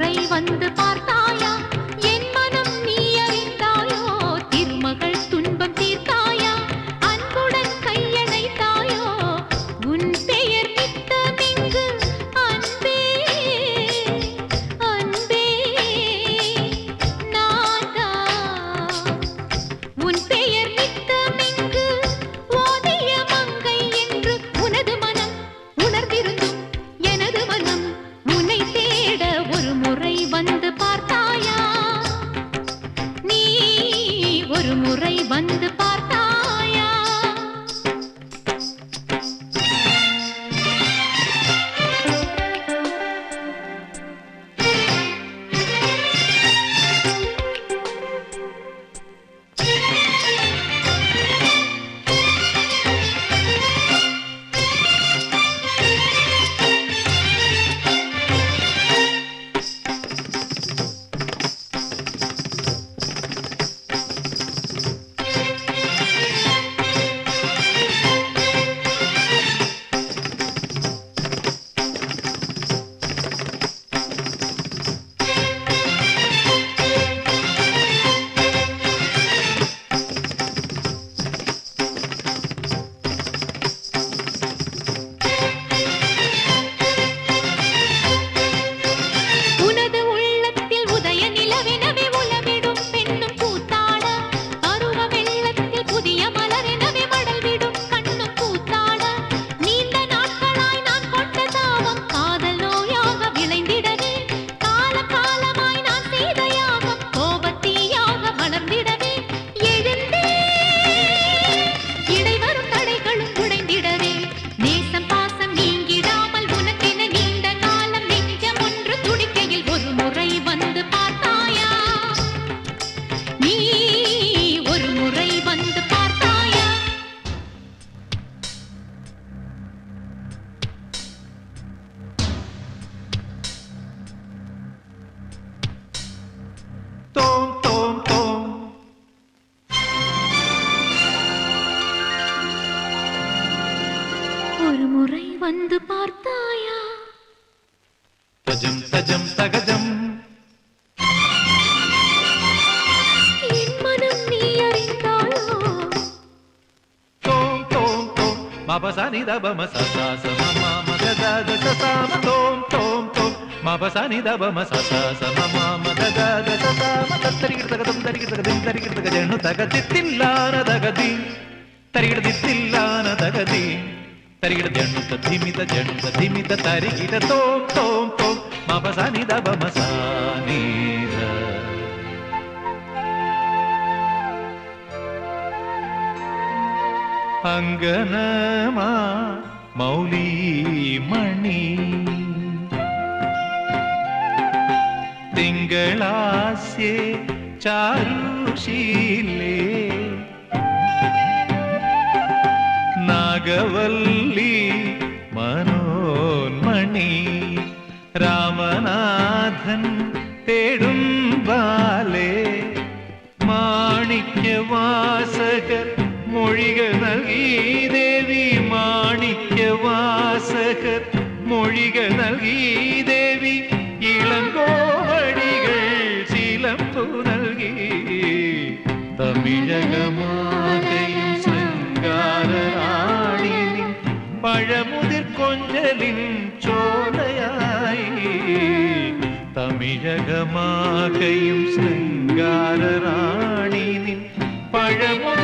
முறை வந்து பார்த்தாயா என் மனம் நீ அறிந்தாயோ திருமகள் துன்பம் தீர்த்தாயா அன்புடன் கையணைத்தாயோ உன் பெயர் நித்தமிங்கு அன்பே அன்பே நாதா உன் பெயர் நித்தமிங்கு ஓதிய மங்கை என்று உனது மனம் உணர்ந்திருந்தும் எனது மனம் உன்னை தேட ஒரு முறை வந்து பார்த்தாயா நீ ஒரு முறை வந்து பார்த்தாயா ஒரு முறை வந்து பார்த்தாயா தஜம் தஜம் தகஜம் என் மனம் நீ அறிந்தாயோ தோம் தோம் தோம் மபசனி தபம சசாச மம மகதத சசாம தோம் தோம் தோம் மபசனி தபம சசாச மம மகதத சசாம தரிகிடதகதம் தரிகிடதகதம் தரிகிடதகஜனு தகதித்தில்லான தகதி தரிகிடதித்தில்லான தகதி தரிகிட ஜண்ணுத திமித தரிகிட தோம் தோம் தோம் மபசனி தபம சானித அங்கனமா மௌலி மணி திங்களாசே சாருஷீலே நாகவல்லி மனோன்மணி ராமநாதன் தேடும் பாலே மாணிக்க வாசகர் மொழிகள் நல்கி தேவி மாணிக்க வாசகர் மொழிகள் நல்கி தேவி இளங்கோவடிகள் சிலம்பு நல்கி தமிழகமாதையும் சிங்காரராணினின் பழமுதிர் கொஞ்சலின் சோலையாய் தமிழகமாகையும் சிங்காரராணினின் பழமுதிர்